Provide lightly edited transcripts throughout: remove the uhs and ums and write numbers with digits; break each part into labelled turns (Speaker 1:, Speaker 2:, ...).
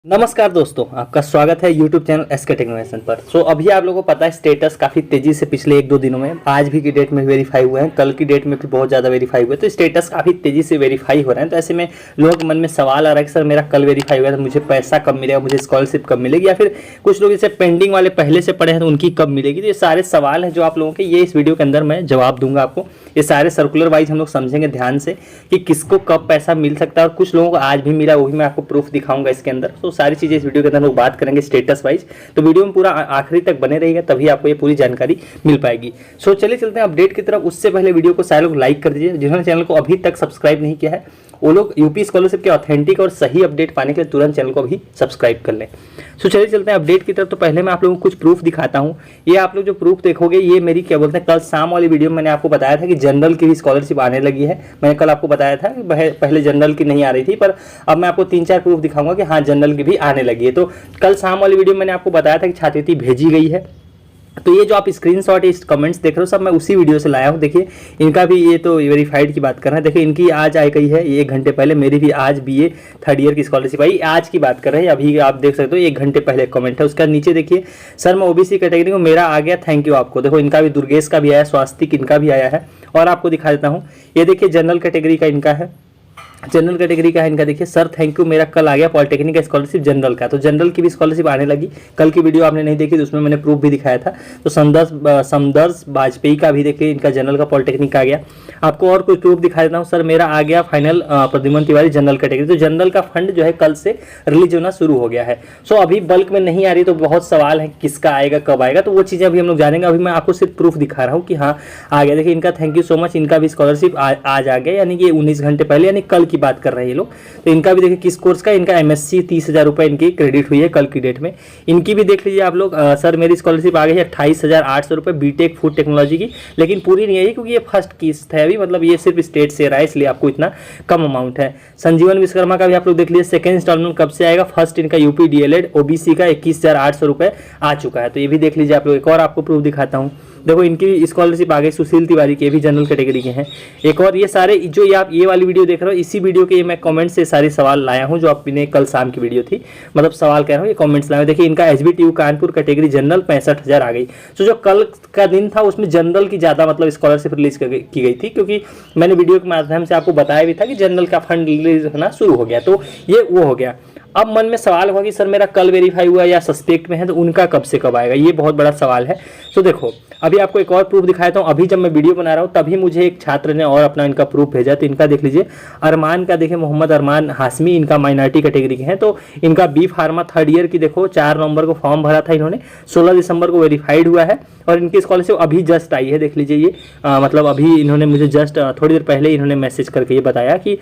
Speaker 1: नमस्कार दोस्तों, आपका स्वागत है YouTube चैनल एसके टेक्नोलॉजी पर। अभी आप लोगों को पता है स्टेटस काफ़ी तेज़ी से पिछले एक दो दिनों में आज भी की डेट में वेरीफाई हुए हैं, कल की डेट में भी बहुत ज़्यादा वेरीफाई हुए, तो स्टेटस काफ़ी तेज़ी से वेरीफाई हो रहे हैं। तो ऐसे में लोगों के मन में सवाल आ रहा है कि सर मेरा कल वेरीफाई हुआ है तो मुझे पैसा कब मिलेगा, मुझे स्कॉलरशिप कब मिलेगी, या फिर कुछ लोग जैसे पेंडिंग वाले पहले से पड़े हैं तो उनकी कब मिलेगी। तो ये सारे सवाल हैं जो आप लोगों के, ये इस वीडियो के अंदर मैं जवाब दूंगा आपको। ये सारे सर्कुलर वाइज हम लोग समझेंगे ध्यान से कि किसको कब पैसा मिल सकता है, और कुछ लोगों को आज भी मिला, वो भी मैं आपको प्रूफ दिखाऊंगा इसके अंदर। तो सारी चीज़ें इस वीडियो के अंदर लोग बात करेंगे स्टेटस वाइज, तो वीडियो में पूरा आखिरी तक बने रहिएगा, तभी आपको ये पूरी जानकारी मिल पाएगी। चलिए चलते हैं अपडेट की तरफ। उससे पहले वीडियो को सारे लोग लाइक कर दीजिए, जिन्होंने चैनल को अभी तक सब्सक्राइब नहीं किया है वो लोग यूपी स्कॉलरशिप के ऑथेंटिक और सही अपडेट पाने के लिए तुरंत चैनल को भी सब्सक्राइब कर लें। चलिए चलते हैं अपडेट की तरफ। तो पहले मैं आप लोगों को कुछ प्रूफ दिखाता हूँ। ये आप लोग जो प्रूफ देखोगे ये मेरी क्या बोलते हैं, कल शाम वाली वीडियो में मैंने आपको बताया था कि जनरल की भी स्कॉलरशिप आने लगी है। मैंने कल आपको बताया था कि पहले जनरल की नहीं आ रही थी, पर अब मैं आपको 3-4 प्रूफ दिखाऊंगा कि हाँ जनरल की भी आने लगी है। तो कल शाम वाली वीडियो में मैंने आपको बताया था कि छात्रवृत्ति भेजी गई है। तो ये जो आप स्क्रीनशॉट इस कमेंट्स देख रहे हो सब मैं उसी वीडियो से लाया हूँ। देखिए इनका भी, ये तो वेरीफाइड की बात कर रहे हैं। देखिए इनकी आज आई गई है, ये 1 घंटे पहले। मेरी भी आज बीए थर्ड ईयर की स्कॉलरशिप आई, आज की बात कर रहे हैं। अभी आप देख सकते हो 1 घंटे पहले कमेंट है। उसका नीचे देखिए, सर मैं ओबीसी कैटेगरी में, मेरा आ गया, थैंक यू आपको। देखो इनका भी, दुर्गेश का भी आया, स्वास्तिक इनका भी आया है। और आपको दिखा देता हूँ, ये देखिए जनरल कैटेगरी का इनका है, जनरल कैटेगरी का है इनका। देखिए सर थैंक यू, मेरा कल आ गया पॉलिटेक्निक का स्कॉलरशिप जनरल का। तो जनरल की भी स्कॉलरशिप आने लगी। कल की वीडियो आपने नहीं देखी तो उसमें मैंने प्रूफ भी दिखाया था। तो समदर्श वाजपेयी का भी देखिए इनका जनरल का पॉलिटेक्निक का आ गया। आपको और कुछ प्रूफ दिखा देता हूँ। सर मेरा आ गया final Pradyuman Tiwari general category. तो जनरल का फंड जो है कल से रिलीज होना शुरू हो गया है। अभी बल्क में नहीं आ रही, तो बहुत सवाल है किसका आएगा, कब आएगा, तो वो चीज़ें अभी हम लोग जानेंगे। अभी मैं आपको सिर्फ प्रूफ दिखा रहा हूँ कि हाँ आ गया। देखिए इनका थैंक यू सो मच, इनका भी स्कॉलरशिप आज आ गया, यानी कि 19 घंटे पहले, यानी कल की बात कर रहे हैं ये लोग। तो इनका भी देखिए किस कोर्स का, इनका एमएससी 30,000 रुपये इनकी क्रेडिट हुई है कल की डेट में। इनकी भी देख लीजिए आप लोग। सर मेरी स्कॉलरशिप आ गई है 28,800 रुपये बीटेक फूड टेक्नोलॉजी की, लेकिन पूरी नहीं आई क्योंकि ये फर्स्ट किस्त है अभी, मतलब ये सिर्फ स्टेट से रहा है, इसलिए आपको इतना कम अमाउंट है। संजीवन विश्वकर्मा का भी आप लोग देख लीजिए, सेकंड इंस्टॉलमेंट कब से आएगा। फर्स्ट इनका यूपी डीएलएड ओबीसी का 21,800 रुपये आ चुका है। तो ये भी देख लीजिए आप लोग। एक और आपको प्रूफ दिखाता हूँ। देखो इनकी स्कॉलरशिप आ गई सुशील तिवारी की, भी जनरल कैटेगरी के हैं। एक और ये सारे जो ये आप ये वाली वीडियो देख रहे हो, इसी वीडियो के मैं कमेंट से सारे सवाल लाया हूं जो आपने कल शाम की वीडियो थी, मतलब सवाल कह रहा हूँ, ये कमेंट्स लाया हूं। देखिए इनका एचबीटीयू कानपुर कैटेगरी जनरल 65,000 आ गई। जो कल का दिन था उसमें जनरल की ज़्यादा मतलब स्कॉलरशिप रिलीज की गई थी, क्योंकि मैंने वीडियो के माध्यम से आपको बताया भी था कि जनरल का फंड रिलीज होना शुरू हो गया। तो ये वो हो गया। अब मन में सवाल होगा कि सर मेरा कल वेरीफाई हुआ या सस्पेक्ट में है, तो उनका कब से कब आएगा, ये बहुत बड़ा सवाल है। तो देखो अभी आपको एक और प्रूफ दिखाता हूँ। अभी जब मैं वीडियो बना रहा हूँ तभी मुझे एक छात्र ने और अपना इनका प्रूफ भेजा। तो इनका देख लीजिए, अरमान का, देखिए मोहम्मद अरमान हाशमी, इनका माइनॉरिटी कैटेगरी के हैं। तो इनका बी फार्मा थर्ड ईयर की, देखो 4 नवंबर को फॉर्म भरा था इन्होंने, 16 दिसंबर को वेरीफाइड हुआ है, और इनकी स्कॉलरशिप अभी जस्ट आई है। देख लीजिए ये मतलब अभी इन्होंने मुझे जस्ट थोड़ी देर पहले इन्होंने मैसेज करके ये बताया कि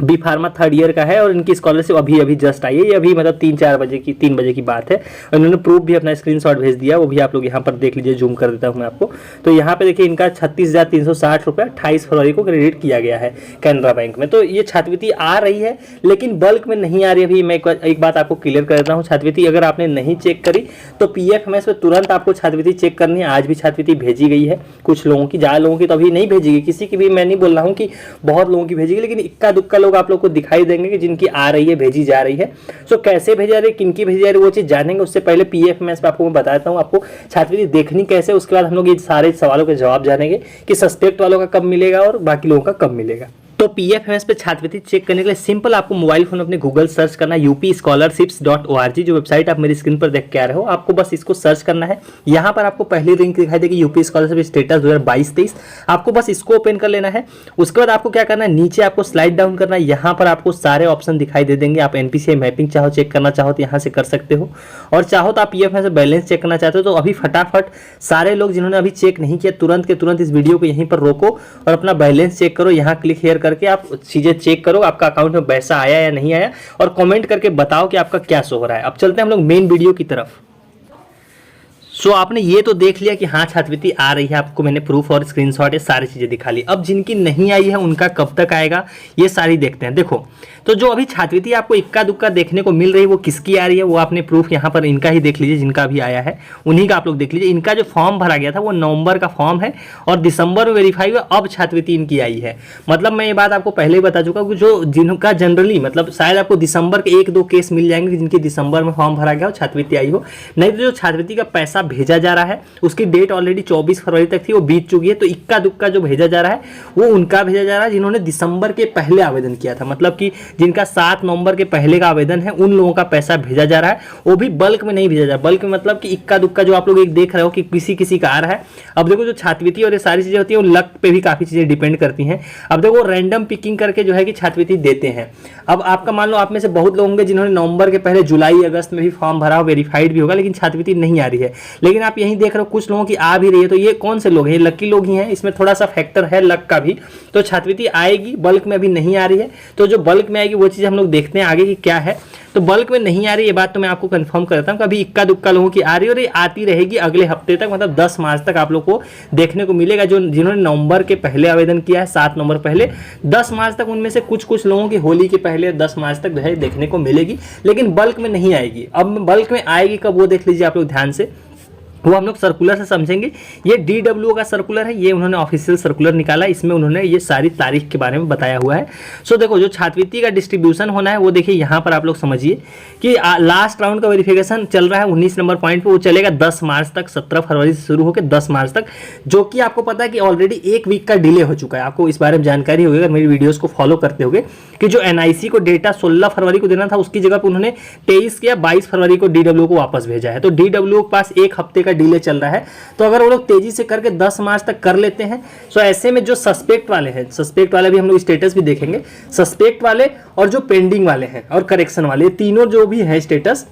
Speaker 1: बी फार्मा थर्ड ईयर का है और इनकी स्कॉलरशिप अभी जस्ट आई है। ये अभी मतलब 3 बजे की बात है। और इन्होंने प्रूफ भी अपना स्क्रीनशॉट भेज दिया, वो भी आप लोग यहाँ पर देख लीजिए, जूम कर देता हूँ मैं आपको। तो यहाँ पे देखिए इनका 36,360 रुपये 28 फरवरी को क्रेडिट किया गया है कैनरा बैंक में। तो ये छात्रवृत्ति आ रही है, लेकिन बल्क में नहीं आ रही। अभी मैं एक बात आपको क्लियर कर देता हूँ, छात्रवृत्ति अगर आपने नहीं चेक करी तो पीएफएमएस में तुरंत आपको छात्रवृत्ति चेक करनी है। आज भी छात्रवृत्ति भेजी गई है कुछ लोगों की, ज़्यादा लोगों की तो अभी नहीं भेजी गई, किसी की भी मैं नहीं बोल रहा हूँ कि बहुत लोगों की भेजी गई, लेकिन इक्का दुक्का लोग आप लोग को दिखाई देंगे कि जिनकी आ रही है, भेजी जा रही है। कैसे भेजा रही है, किनकी भेजी जा रही है, वो चीज जानेंगे। उससे पहले पीएफएमएस पे आपको मैं बताता हूँ आपको छात्रवृत्ति देखनी कैसे। उसके बाद हम लोग ये सारे सवालों के जवाब जानेंगे कि सस्पेक्ट वालों का कब मिलेगा और बाकी लोगों का कब मिलेगा। तो पीएफएमएस पे छात्रवृत्ति चेक करने के लिए सिंपल आपको मोबाइल फोन अपने गूगल सर्च करना है upscholarships.org, जो वेबसाइट आप मेरी स्क्रीन पर देख के आ रहे हो। आपको बस इसको सर्च करना है। यहाँ पर आपको पहली लिंक दिखाई देगी यूपी स्कॉलरशिप स्टेटस 2022-23। आपको बस इसको ओपन कर लेना है। उसके बाद आपको क्या करना है, नीचे आपको स्लाइड डाउन करना है। यहाँ पर आपको सारे ऑप्शन दिखाई दे देंगे। आप एनपीसीआई मैपिंग चाहो चेक करना चाहो तो यहाँ से कर सकते हो, और चाहो तो आप पीएफएमएस बैलेंस चेक करना चाहते हो तो अभी फटाफट सारे लोग जिन्होंने अभी चेक नहीं किया तुरंत के तुरंत इस वीडियो को यहीं पर रोको और अपना बैलेंस चेक करो। यहाँ क्लिक हेयर करके आप चीजें चेक करो, आपका अकाउंट में पैसा आया या नहीं आया, और कमेंट करके बताओ कि आपका क्या शो हो रहा है। अब चलते हैं हम लोग मेन वीडियो की तरफ। सो आपने ये तो देख लिया कि हाँ छात्रवृत्ति आ रही है, आपको मैंने प्रूफ और स्क्रीनशॉट ये सारी चीज़ें दिखा ली। अब जिनकी नहीं आई है उनका कब तक आएगा ये सारी देखते हैं। देखो तो जो अभी छात्रवृत्ति आपको इक्का दुक्का देखने को मिल रही है वो किसकी आ रही है, वो आपने प्रूफ यहाँ पर इनका ही देख लीजिए, जिनका भी आया है उन्हीं का आप लोग देख लीजिए। इनका जो फॉर्म भरा गया था वो नवंबर का फॉर्म है और दिसंबर में वेरीफाई हुआ, अब छात्रवृत्ति इनकी आई है। मतलब मैं ये बात आपको पहले ही बता चुका हूँ, जो जिनका जनरली मतलब शायद आपको दिसंबर के 1-2 केस मिल जाएंगे जिनकी दिसंबर में फॉर्म भरा गया हो, छात्रवृत्ति आई हो। नहीं तो जो छात्रवृत्ति का पैसा भेजा जा रहा है उसकी डेट ऑलरेडी 24 फरवरी तक थी, वो बीत चुकी है। तो इक्का दुक्का जो भेजा जा रहा है वो उनका भेजा जा रहा है जिन्होंने दिसंबर के पहले आवेदन किया था, मतलब कि जिनका 7 नवंबर के पहले का आवेदन है उन लोगों का पैसा भेजा जा रहा है। वो भी बल्क में नहीं भेजा जा रहा, बल्क में मतलब कि इक्का दुक्का जो आप लोग एक देख रहे हो कि किसी किसी का आ रहा है। अब देखो जो छात्रवृत्ति और ये सारी चीजें होती है वो लक पे भी काफी चीजें डिपेंड करती हैं। अब देखो रैंडम पिकिंग करके जो है कि छात्रवृत्ति देते हैं। अब आपका मान लो आप में से बहुत लोग होंगे जिन्होंने नवंबर के पहले जुलाई अगस्त में भी फॉर्म भरा हो, वेरीफाइड भी होगा, लेकिन छात्रवृत्ति नहीं आ रही है। लेकिन आप यही देख रहे हो कुछ लोगों की आ भी रही है। तो ये कौन से लोग हैं? लकी लोग ही हैं, इसमें थोड़ा सा फैक्टर है लक का भी। तो छात्रवृत्ति आएगी, बल्क में अभी नहीं आ रही है। तो जो बल्क में आएगी वो चीज़ हम लोग देखते हैं आगे की क्या है। तो बल्क में नहीं आ रही ये बात तो मैं आपको कंफर्म करता हूँ कि अभी इक्का दुक्का लोगों की आ रही है और ये आती रहेगी अगले हफ्ते तक, मतलब 10 मार्च तक आप लोग को देखने को मिलेगा। जो जिन्होंने नवंबर के पहले आवेदन किया है 7 नवंबर पहले, 10 मार्च तक उनमें से कुछ लोगों की होली के पहले 10 मार्च तक जो है देखने को मिलेगी, लेकिन बल्क में नहीं आएगी। अब बल्क में आएगी कब वो देख लीजिए आप लोग ध्यान से, वो हम लोग सर्कुलर से समझेंगे। ये DWO का सर्कुलर है, ये उन्होंने ऑफिशियल सर्कुलर निकाला, इसमें उन्होंने ये सारी तारीख के बारे में बताया हुआ है। सो देखो जो छात्रवृत्ति का डिस्ट्रीब्यूशन होना है वो देखिए यहाँ पर आप लोग समझिए कि लास्ट राउंड का वेरिफिकेशन चल रहा है 19 नंबर पॉइंट पे, वो चलेगा 10 मार्च तक, 17 फरवरी से शुरू होकर 10 मार्च तक, जो कि आपको पता है कि ऑलरेडी 1 वीक का डिले हो चुका है। आपको इस बारे में जानकारी होगी अगर मेरी वीडियोज़ को फॉलो करते होगे कि जो NIC को डेटा 16 फरवरी को देना था उसकी जगह पर उन्होंने 23 या 22 फरवरी को DWO को वापस भेजा है। तो DWO के पास 1 हफ्ते का डिले चल रहा है। तो अगर वो लोग तेजी से करके 10 मार्च तक कर लेते हैं तो ऐसे में जो सस्पेक्ट वाले हैं, सस्पेक्ट वाले भी हम लोग स्टेटस भी देखेंगे, सस्पेक्ट वाले और जो पेंडिंग वाले हैं और करेक्शन वाले, तीनों जो भी है स्टेटस,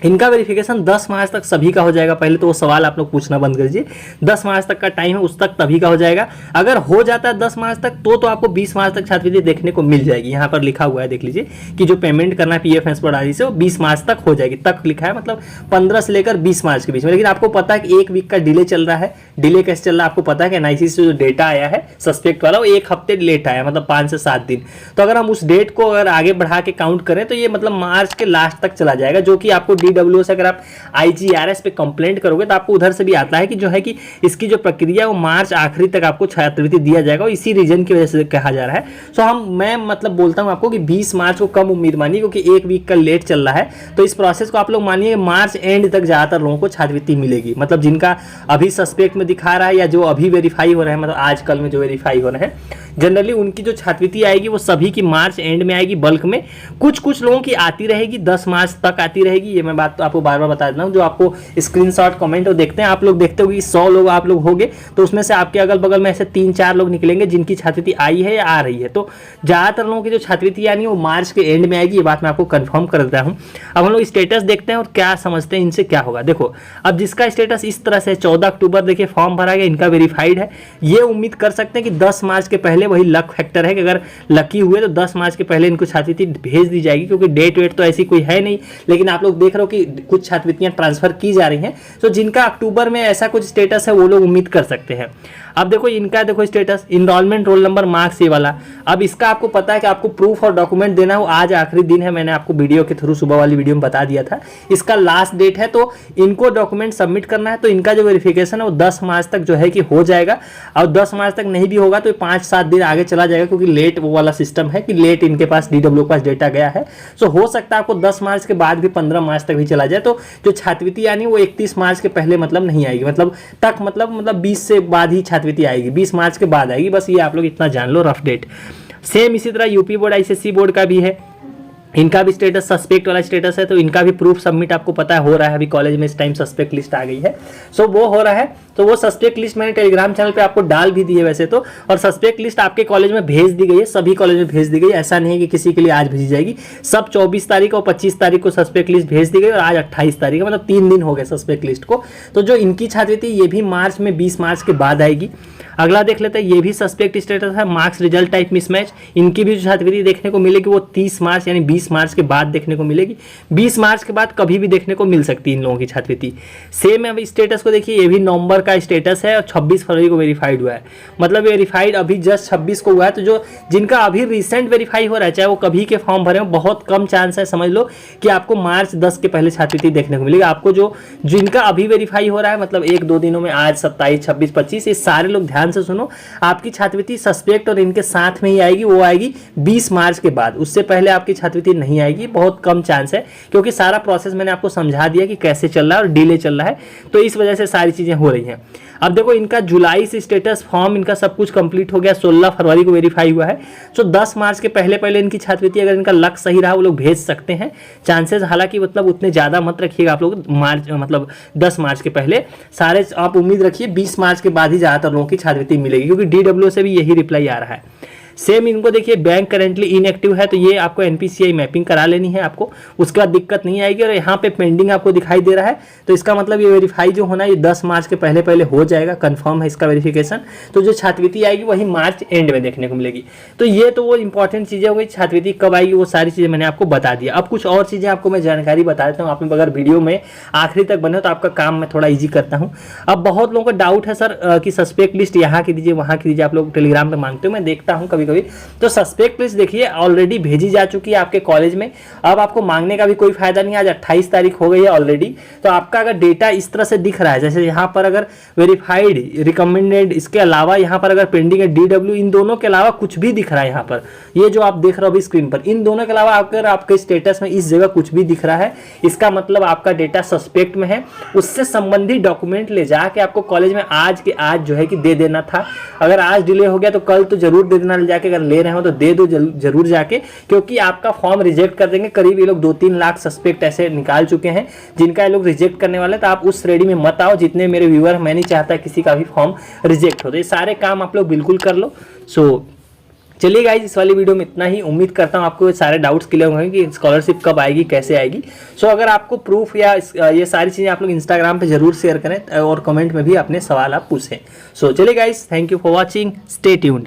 Speaker 1: इनका वेरिफिकेशन 10 मार्च तक सभी का हो जाएगा। पहले तो वो सवाल आप लोग पूछना बंद कीजिए, 10 मार्च तक का टाइम है, उस तक तभी का हो जाएगा। अगर हो जाता है 10 मार्च तक तो आपको 20 मार्च तक छात्रवृत्ति देखने को मिल जाएगी। यहाँ पर लिखा हुआ है देख लीजिए कि जो पेमेंट करना है PF ट्रांसपोर्ट आदि से वो 20 मार्च तक हो जाएगी, तक लिखा है, मतलब 15 से लेकर 20 मार्च के बीच में। लेकिन आपको पता है कि 1 वीक का डिले चल रहा है। डिले कैसे चल रहा है आपको पता है कि NIC से जो डेटा आया है सस्पेक्ट वाला वो 1 हफ्ते लेट आया, मतलब 5 से 7 दिन। तो अगर हम उस डेट को अगर आगे बढ़ा के काउंट करें तो ये मतलब मार्च के लास्ट तक चला जाएगा, जो कि आपको DWO से अगर आप IGRS पे कंप्लेंट करोगे तो आपको उधर से भी आता है कि जो है कि इसकी जो प्रक्रिया वो मार्च आखिरी तक आपको छात्रवृत्ति दिया जाएगा, और इसी रीजन की वजह से कहा जा रहा है। सो मैं मतलब बोलता हूं आपको कि 20 मार्च को कम उम्मीद मानिए, क्योंकि 1 वीक का लेट चल रहा है। तो इस प्रोसेस को आप लोग मानिए मार्च एंड तक ज्यादातर लोगों को छात्रवृत्ति मिलेगी, मतलब जिनका अभी सस्पेक्ट में दिखा रहा है या जो अभी वेरीफाई हो रहे हैं, मतलब आज कल में जो वेरीफाई हो रहे हैं, जनरली उनकी जो छात्रवृत्ति आएगी वो सभी की मार्च एंड में आएगी बल्क में। कुछ लोगों की आती रहेगी 10 मार्च तक आती रहेगी, ये मैं बात तो आपको बार बार बता देता हूँ। जो आपको स्क्रीनशॉट कमेंट देखते हैं, आप लोग देखते हो कि 100 लोग आप लोग होंगे तो उसमें से आपके अगल बगल में ऐसे 3-4 लोग निकलेंगे जिनकी छात्रवृत्ति आई है या आ रही है। तो ज़्यादातर लोगों की जो छात्रवृत्ति आनी है वो मार्च के एंड में आएगी, ये बात मैं आपको कन्फर्म कर देता हूँ। अब हम लोग स्टेटस देखते हैं और क्या समझते हैं इनसे क्या होगा। देखो अब जिसका स्टेटस इस तरह से 14 अक्टूबर देखिए फॉर्म भरा गया, इनका वेरीफाइड है, ये उम्मीद कर सकते हैं कि 10 मार्च के पहले, वही लक फैक्टर है कि अगर लकी हुए तो 10 मार्च के पहले इनको छात्रवृत्ति भेज दी जाएगी, क्योंकि डेट वेट तो ऐसी कोई है नहीं। लेकिन आप लोग देख रहे हो कि कुछ छात्रवृत्तियां ट्रांसफर की जा रही हैं, तो जिनका अक्टूबर में ऐसा कुछ स्टेटस है वो लोग उम्मीद कर सकते हैं। अब देखो इनका देखो status, enrolment roll number marks ये वाला। अब इसका आपको पता है कि आपको प्रूफ और डॉक्यूमेंट देना हो, आज आखिरी दिन है, मैंने आपको वीडियो के थ्रू सुबह वाली वीडियो में बता दिया था, इसका लास्ट डेट है। तो इनको डॉक्यूमेंट सबमिट करना है, तो इनका जो वेरिफिकेशन है वो 10 मार्च तक जो है कि हो जाएगा। और 10 मार्च तक नहीं भी होगा तो 5-7 दिन आगे चला जाएगा, क्योंकि लेट वो वाला सिस्टम है कि लेट इनके पास DWO के पास डेटा गया है। सो हो सकता है आपको 10 मार्च के बाद भी 15 मार्च तक भी चला जाए। तो जो छात्रवृत्ति यानी वो 31 मार्च के पहले मतलब नहीं आएगी, मतलब 20 से बाद ही छात्रवृत्ति आएगी, 20 मार्च के बाद आएगी। बस ये आप लोग इतना जान लो, रफ डेट। सेम इसी तरह यूपी बोर्ड ICSE बोर्ड का भी है, इनका भी स्टेटस सस्पेक्ट वाला स्टेटस है, तो इनका भी प्रूफ सबमिट आपको पता है हो रहा है। अभी कॉलेज में इस टाइम सस्पेक्ट लिस्ट आ गई है, सो वो हो रहा है। तो वो सस्पेक्ट लिस्ट मैंने टेलीग्राम चैनल पे आपको डाल भी दी है वैसे तो, और सस्पेक्ट लिस्ट आपके कॉलेज में भेज दी गई है, सभी कॉलेज में भेज दी गई। ऐसा नहीं है कि किसी के लिए आज भेजी जाएगी, सब 24 तारीख और 25 तारीख को सस्पेक्ट लिस्ट भेज दी गई, और आज 28 तारीख, मतलब 3 दिन हो गए सस्पेक्ट लिस्ट को। तो जो इनकी छात्रवृत्ति ये भी मार्च में 20 मार्च के बाद आएगी। अगला देख लेते हैं, ये भी सस्पेक्ट स्टेटस है, मार्क्स रिजल्ट टाइप मिसमैच। इनकी भी जो छात्रवृत्ति देखने को मिलेगी वो 30 मार्च यानी 20 मार्च के बाद देखने को मिलेगी। 20 मार्च के बाद कभी भी देखने को मिल सकती है इन लोगों की छात्रवृत्ति। सेम है स्टेटस को देखिए, ये भी नवंबर का स्टेटस है और 26 फरवरी को वेरीफाइड हुआ है। मतलब वेरीफाइड अभी जस्ट 26 को हुआ है। तो जो जिनका अभी रिसेंट वेरीफाई हो रहा है, चाहे वो कभी के फॉर्म भरे हो, बहुत कम चांस है समझ लो कि आपको मार्च 10 के पहले छात्रवृत्ति देखने को मिलेगी। आपको जो जिनका अभी वेरीफाई हो रहा है, मतलब 1-2 दिनों में, आज 27, 26, 25, ये सारे लोग ध्यान से सुनो, आपकी छात्रवृत्ति सस्पेक्ट और इनके साथ में ही आएगी। वो आएगी 20 मार्च के बाद, उससे पहले आपकी छात्रवृत्ति नहीं आएगी। बहुत कम चांस है, क्योंकि सारा प्रोसेस मैंने आपको समझा दिया कि कैसे चल रहा है और डिले चल रहा है, तो इस वजह से सारी चीजें हो रही हैं। अब देखो, इनका जुलाई से स्टेटस फॉर्म इनका सब कुछ कंप्लीट हो गया, 16 फरवरी को वेरीफाई हुआ है। तो 10 मार्च के पहले पहले इनकी छात्रवृत्ति, अगर इनका लक सही रहा, वो लोग भेज सकते हैं। चांसेस हालांकि मतलब उतने ज़्यादा मत रखिएगा आप लोग, मार्च मतलब 10 मार्च के पहले सारे आप उम्मीद रखिए 20 मार्च के बाद ही ज़्यादातर लोगों की छात्रवृत्ति मिलेगी, क्योंकि DWO से भी यही रिप्लाई आ रहा है। सेम इनको देखिए, बैंक करेंटली इनएक्टिव है, तो ये आपको NPCI मैपिंग करा लेनी है आपको, उसके बाद दिक्कत नहीं आएगी। और यहाँ पे पेंडिंग आपको दिखाई दे रहा है, तो इसका मतलब ये वेरीफाई जो होना है ये 10 मार्च के पहले पहले हो जाएगा, कंफर्म है इसका वेरिफिकेशन। तो जो छात्रवृत्ति आएगी वही मार्च एंड में देखने को मिलेगी। तो ये तो वो इंपॉर्टेंट चीज़ें हो गई, छात्रवृत्ति कब आएगी वो सारी चीज़ें मैंने आपको बता दिया। अब कुछ और चीज़ें आपको मैं जानकारी बता देता हूँ, आप अगर वीडियो में आखिरी तक बने तो आपका काम मैं थोड़ा ईजी करता हूँ। अब बहुत लोगों को डाउट है सर कि सस्पेक्ट लिस्ट यहाँ की दीजिए, वहाँ की दीजिए, आप लोग टेलीग्राम पे मांगते हो, मैं देखता हूँ कभी कभी। तो सस्पेक्ट लिस्ट देखिए ऑलरेडी भेजी जा चुकी है आपके कॉलेज में, अब आपको मांगने का भी कोई फायदा नहीं है। आज 28 तारीख हो गई है ऑलरेडी। तो आपका अगर डेटा इस तरह से दिख रहा है, जैसे यहाँ पर अगर वेरीफाइड, रिकमेंडेड, इसके अलावा यहाँ पर अगर पेंडिंग है DW, इन दोनों के अलावा कुछ भी दिख रहा है यहाँ पर, ये जो आप देख रहे हो अभी स्क्रीन पर, इन दोनों के अलावा अगर आपके स्टेटस में इस जगह कुछ भी दिख रहा है, इसका मतलब आपका डेटा सस्पेक्ट में है। उससे संबंधित डॉक्यूमेंट ले जाके आपको कॉलेज में आज के आज जो है कि दे देना था। अगर आज डिले हो गया तो कल तो जरूर दे देना, ले जाके अगर ले रहे हो तो दे दो जरूर जाके, क्योंकि आपका फॉर्म रिजेक्ट कर देंगे। करीब ये लोग 2-3 लाख सस्पेक्ट ऐसे निकाल चुके हैं जिनका ये लोग रिजेक्ट करने वाले। तो आप उस श्रेणी में मत आओ जितने मेरे व्यूअर हैं, मैं नहीं चाहता किसी का भी फॉर्म रिजेक्ट हो। तो ये सारे काम आप लोग बिल्कुल कर लो। सो चलिए गाइज, इस वाली वीडियो में इतना ही। उम्मीद करता हूँ आपको सारे डाउट्स क्लियर होंगे कि स्कॉलरशिप कब आएगी, कैसे आएगी। सो अगर आपको प्रूफ या ये सारी चीज़ें आप लोग इंस्टाग्राम पे जरूर शेयर करें और कमेंट में भी अपने सवाल आप पूछें। सो चलिए guys, thank you for watching, stay tuned.